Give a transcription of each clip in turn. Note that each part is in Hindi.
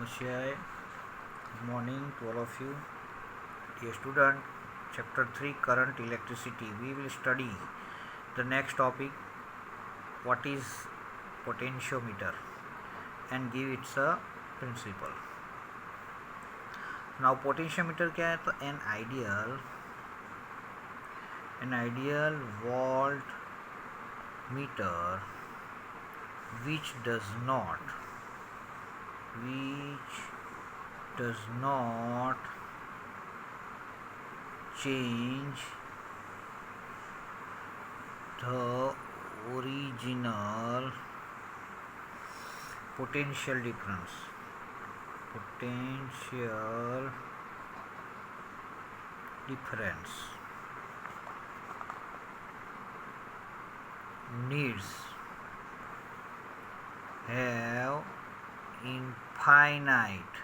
Namaskar. Good morning to all of you. Dear student, chapter 3 current electricity. We will study the next topic, what is potentiometer, and give its a principle. Now potentiometer क्या है? तो an ideal voltmeter which does not change the original potential difference needs have infinite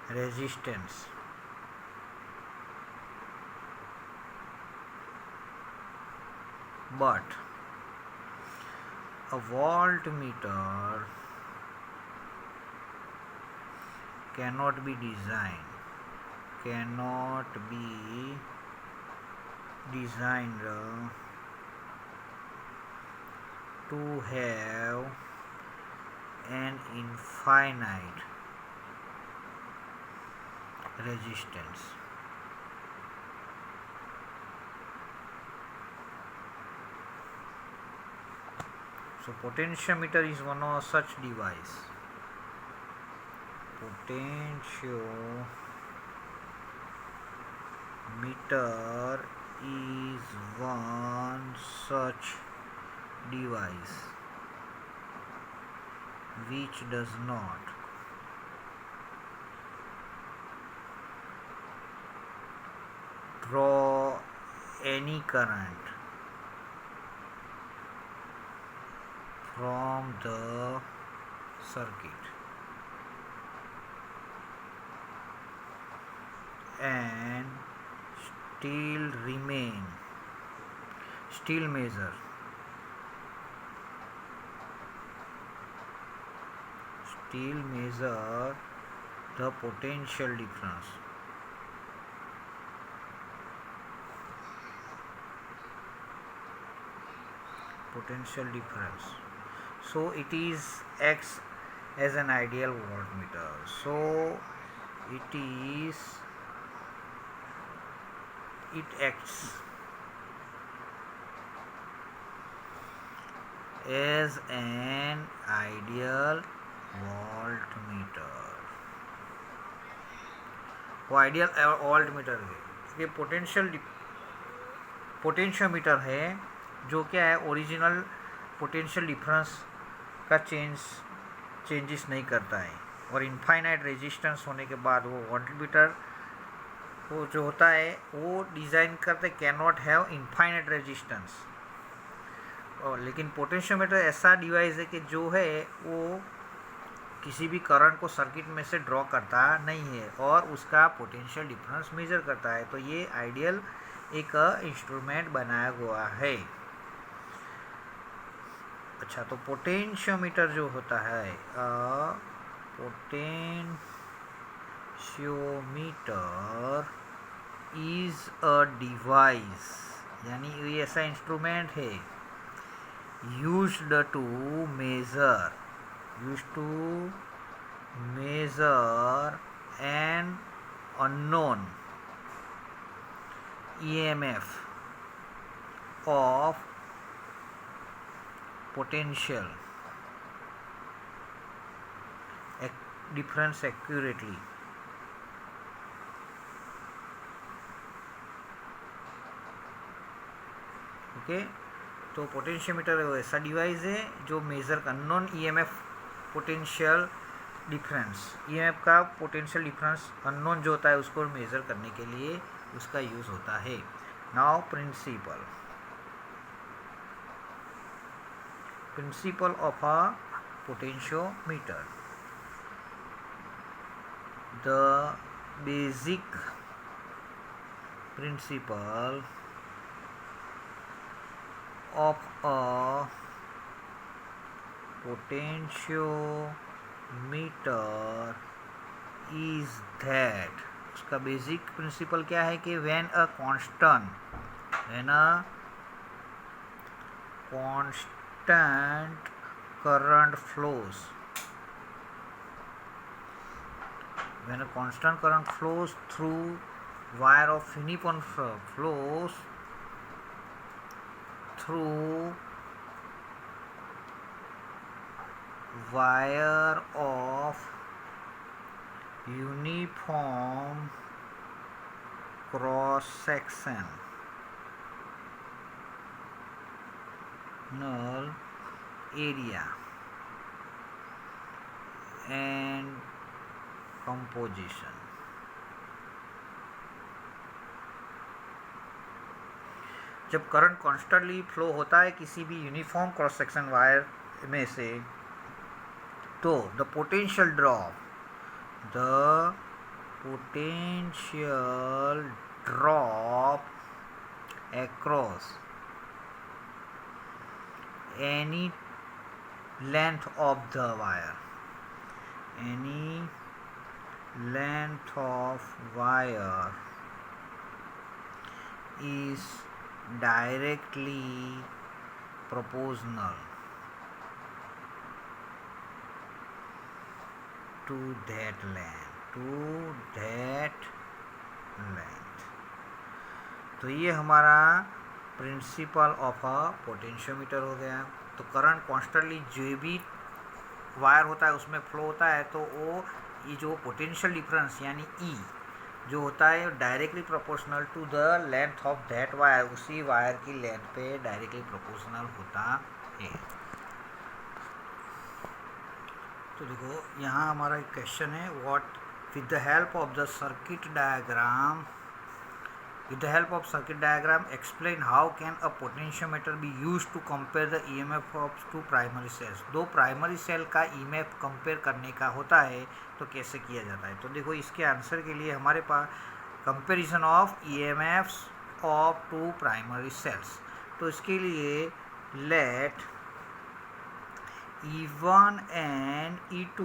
resistance but a voltmeter cannot be designed to have an infinite resistance. So potentiometer is one of such device. Potentiometer is one such device which does not draw any current from the circuit and still measure the potential difference. So it acts as an ideal voltmeter. So it acts as an ideal voltmeter. वो आइडियल वोल्टमीटर है, ये पोटेंशियोमीटर है जो क्या है, ओरिजिनल पोटेंशियल डिफरेंस का चेंजेस नहीं करता है और इनफाइनाइट रेजिस्टेंस होने के बाद वो वोल्टमीटर वो जो होता है वो डिज़ाइन करते can not have infinite resistance. और लेकिन पोटेंशियोमीटर ऐसा डिवाइस है कि जो है वो किसी भी करंट को सर्किट में से ड्रॉ करता नहीं है और उसका पोटेंशियल डिफरेंस मेजर करता है. तो ये आइडियल एक इंस्ट्रूमेंट बनाया हुआ है. अच्छा, तो पोटेंशियोमीटर जो होता है, पोटेंशियोमीटर इज अ डिवाइस, यानी ये ऐसा इंस्ट्रूमेंट है used to measure an unknown EMF of potential difference accurately. Okay, तो पोटेंशियोमीटर ऐसा डिवाइस है जो measure unknown EMF potential difference, EMF का पोटेंशियल डिफरेंस अननोन जो होता है उसको मेजर करने के लिए उसका यूज़ होता है. Now principle of a potentiometer. The basic principle of a potentiometer meter is that, उसका बेसिक प्रिंसिपल क्या है कि when a constant current flows, when a constant current flows through wire of uniform flows through wire of uniform cross section area and composition, जब करंट कॉन्स्टेंटली फ्लो होता है किसी भी यूनिफॉर्म क्रॉस सेक्शन वायर में से, तो the potential drop across any length of the wire, is directly proportional to that length. तो ये हमारा प्रिंसिपल ऑफ अ पोटेंशियोमीटर हो गया. तो करंट कॉन्स्टेंटली जो भी वायर होता है उसमें फ्लो होता है, तो वो ये जो पोटेंशियल डिफरेंस यानी ई जो होता है directly proportional to the length of that wire, उसी वायर की लेंथ पे डायरेक्टली प्रोपोर्शनल होता है. तो देखो यहाँ हमारा एक क्वेश्चन है, what with the help of circuit diagram explain how can a potentiometer be used to compare the EMF of two primary cells. दो प्राइमरी सेल का EMF कंपेयर करने का होता है तो कैसे किया जाता है. तो देखो इसके आंसर के लिए हमारे पास comparison of EMFs of two primary cells. तो इसके लिए let E1 and E2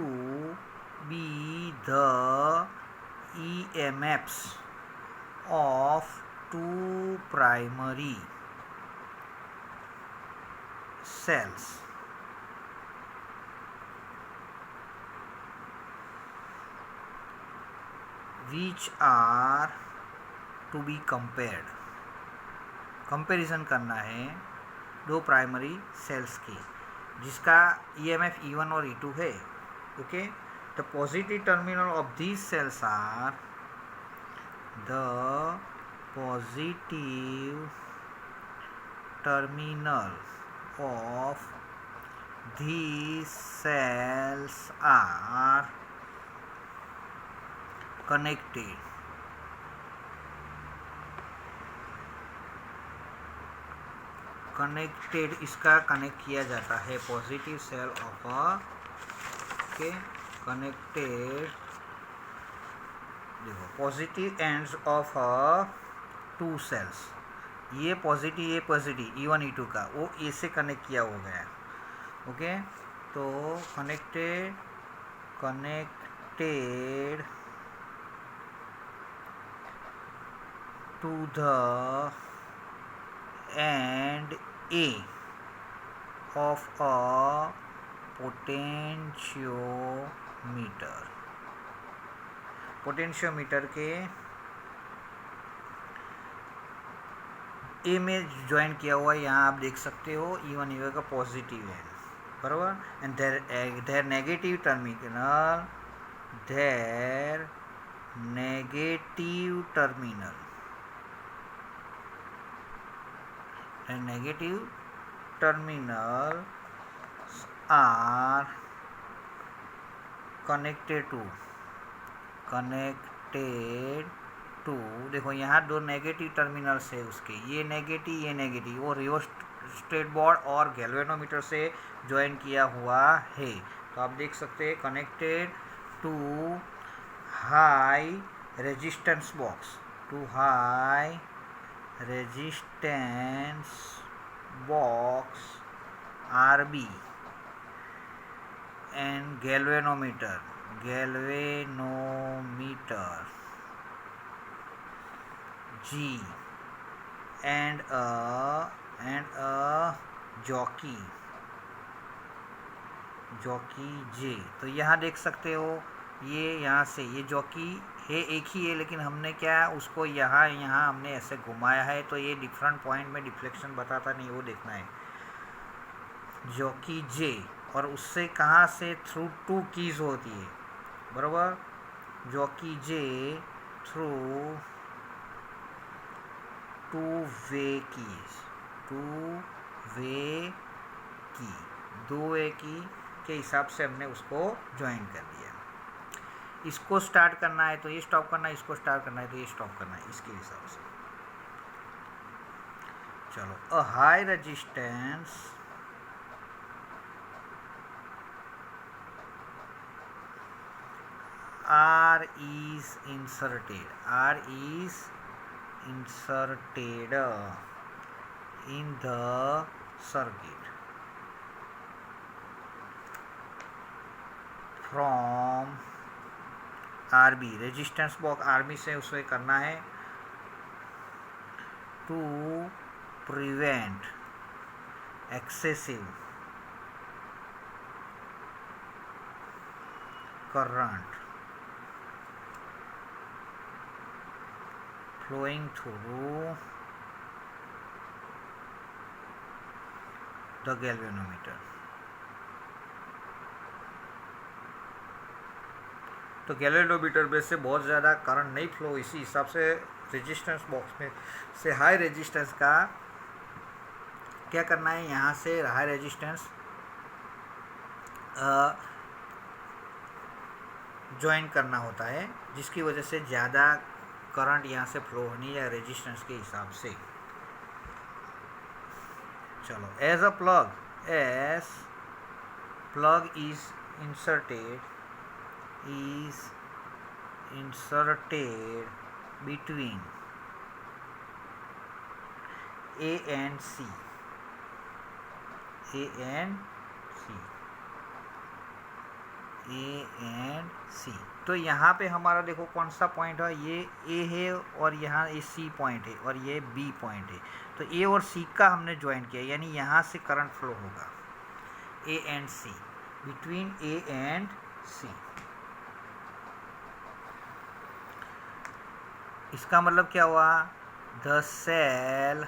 be the EMFs of two primary cells which are to be compared. Comparison करना है दो प्राइमरी सेल्स की जिसका EMF E1 और E2 है. Okay, the positive terminal of these cells are the positive terminal of these cells are connected इसका कनेक्ट किया जाता है पॉजिटिव सेल ऑफ कनेक्टेड. देखो positive ends of two cells, ये पॉजिटिव E1 E2 का वो ए से कनेक्ट किया हो गया. ओके, तो connected to the end A of a potentiometer के ए में ज्वाइन किया हुआ है. यहाँ आप देख सकते हो E1 E2 का पॉजिटिव है, बराबर. And their negative terminal are connected to देखो यहाँ दो नेगेटिव टर्मिनल्स है उसके, ये नेगेटिव वो रियोस्टेट बोर्ड और गैल्वेनोमीटर से ज्वाइन किया हुआ है. तो आप देख सकते हैं connected to high resistance box RB and galvanometer G and a jockey J। तो यहाँ देख सकते हो ये यहाँ से ये जॉकी है एक ही है, लेकिन हमने क्या उसको यहाँ हमने ऐसे घुमाया है, तो ये डिफरेंट पॉइंट में डिफ्लेक्शन बताता नहीं, वो देखना है। जॉकी J और उससे कहाँ से थ्रू 2 कीज होती है, बराबर। जॉकी J थ्रू 2 वे की 2 वे की के हिसाब से हमने उसको ज्वाइन कर दिया। इसको स्टार्ट करना है तो ये स्टॉप करना है, इसको स्टार्ट करना है तो ये स्टॉप करना है, इसके हिसाब से। चलो, a high resistance R is inserted in the circuit from RB, resistance box RB से उसे करना है, to prevent excessive current flowing through the galvanometer। तो गैल्वेनोमीटर में से बहुत ज़्यादा करंट नहीं फ्लो, इसी हिसाब से रेजिस्टेंस बॉक्स में से हाई रेजिस्टेंस का क्या करना है, यहाँ से हाई रेजिस्टेंस ज्वाइन करना होता है, जिसकी वजह से ज़्यादा करंट यहाँ से फ्लो होनी है रेजिस्टेंस के हिसाब से। चलो, as plug is inserted between A and C तो यहाँ पे हमारा देखो कौन सा पॉइंट है, ये A है और यहाँ ये C पॉइंट है और ये B पॉइंट है। तो A और C का हमने ज्वाइन किया, यानी यहाँ से करंट फ्लो होगा A and C, between A and C। इसका मतलब क्या हुआ, the cell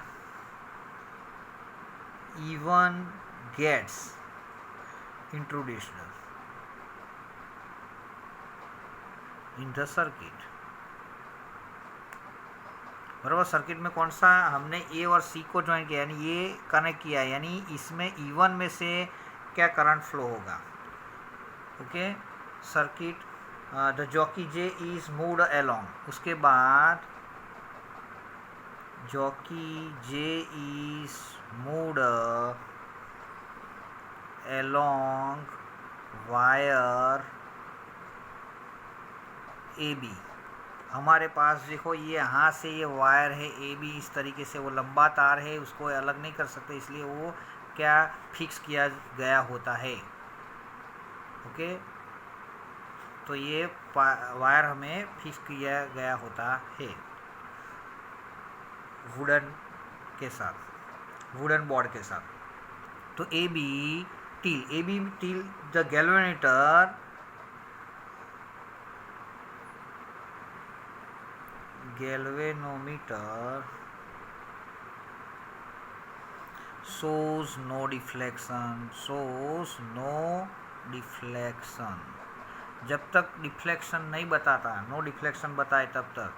even gets introduced in the circuit। बराबर, सर्किट में कौन सा हमने ए और सी को ज्वाइन किया, यानी ये कनेक्ट किया, यानी इसमें E1 में से क्या करंट फ्लो होगा। Okay, circuit the jockey J is moved along, उसके बाद jockey J is moved along wire AB। हमारे पास देखो ये यहाँ से ये वायर है AB, इस तरीके से वो लंबा तार है, उसको अलग नहीं कर सकते, इसलिए वो क्या फिक्स किया गया होता है। ओके, तो ये वायर हमें फिक्स किया गया होता है वुडन बोर्ड के साथ। तो AB till the galvanometer shows no deflection। जब तक डिफ्लेक्शन नहीं बताता, नो डिफ्लेक्शन बताए तब तक,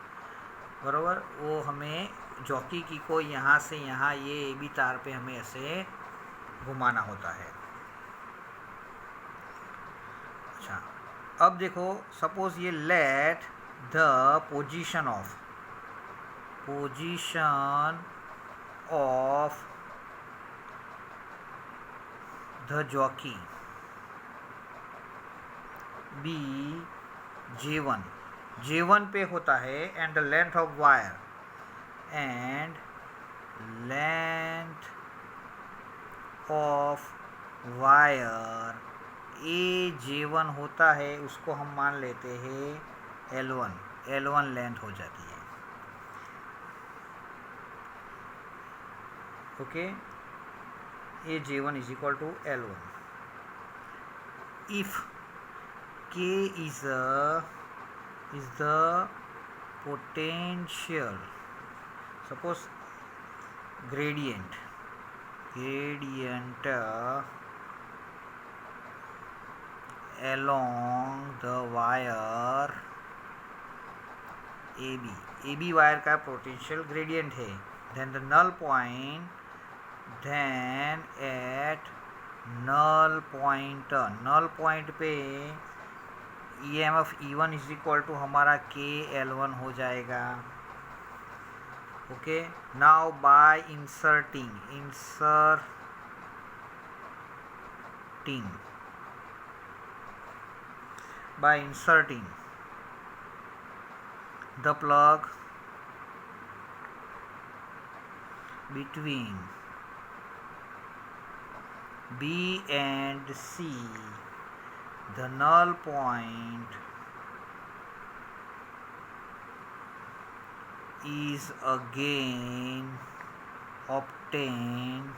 बराबर, वो हमें जॉकी की को यहाँ से यहाँ ये AB तार पे हमें ऐसे घुमाना होता है। अच्छा, अब देखो, सपोज ये let the position of the jockey be J1 पे होता है, and the length of wire AJ1 होता है उसको हम मान लेते हैं L1 लेंथ हो जाती है। Okay, AJ1 is equal to L1 if K is the potential, suppose gradient along the wire AB wire का पोटेंशियल ग्रेडियंट है, then the null point, then at null point पे EMF E1 is equal to हमारा KL1 हो जाएगा। Okay, now by inserting the plug between B and C, the null point is again obtained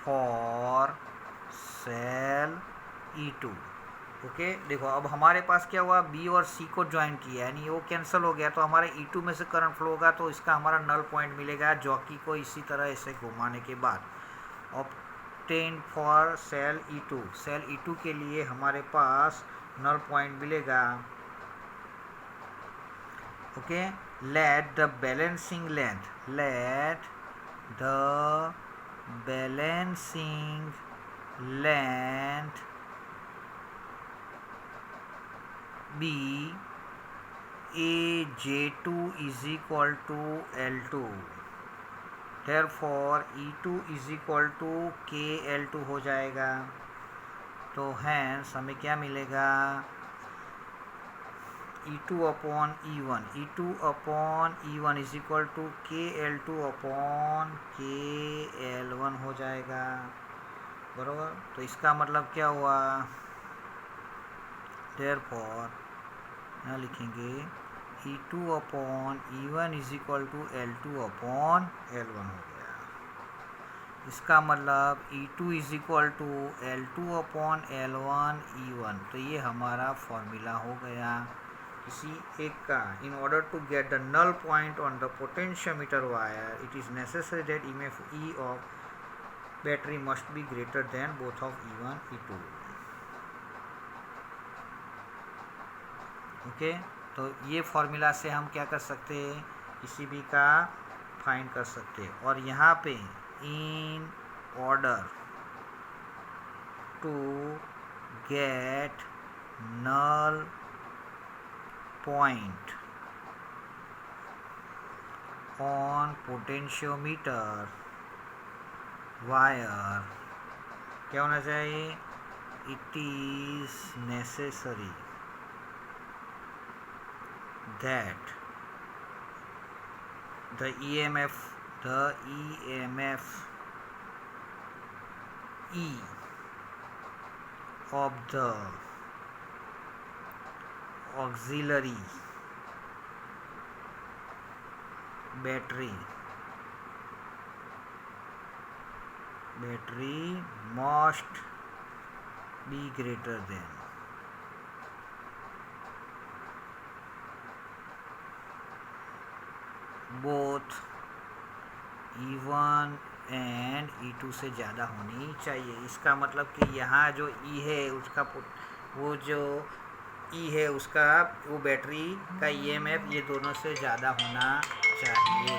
for cell E2। Okay, देखो अब हमारे पास क्या हुआ, B और C को ज्वाइन किया, यानी वो कैंसिल हो गया, तो हमारे E2 में से करंट फ्लो होगा, तो इसका हमारा नल पॉइंट मिलेगा जॉकी को इसी तरह ऐसे घुमाने के बाद। ऑब्टेन फॉर सेल E2 के लिए हमारे पास नल पॉइंट मिलेगा। Okay, let the balancing length be AJ2 is equal to L2, therefore E2 is equal to KL2 हो जाएगा। तो hence हमें क्या मिलेगा, E2 upon E1 is equal to KL2 upon KL1 हो जाएगा, बराबर। तो इसका मतलब क्या हुआ, therefore यहाँ लिखेंगे E2 upon E1 is equal to L2 upon L1 हो गया। इसका मतलब E2 is equal to L2 upon L1 E1। तो ये हमारा फॉर्मूला हो गया किसी एक का। In order to get the null point on the potentiometer wire, it is necessary that EMF E of battery must be greater than both of E1 E2। Okay, तो ये फॉर्मूला से हम क्या कर सकते हैं, किसी भी का फाइंड कर सकते हैं। और यहाँ पे in order to get null point on potentiometer wire क्या होना चाहिए, it is necessary that the EMF E of the auxiliary battery must be greater than both E1 and E2 से ज़्यादा होनी चाहिए। इसका मतलब कि यहाँ जो E है उसका वो जो E है उसका वो बैटरी का EMF ये दोनों से ज़्यादा होना चाहिए।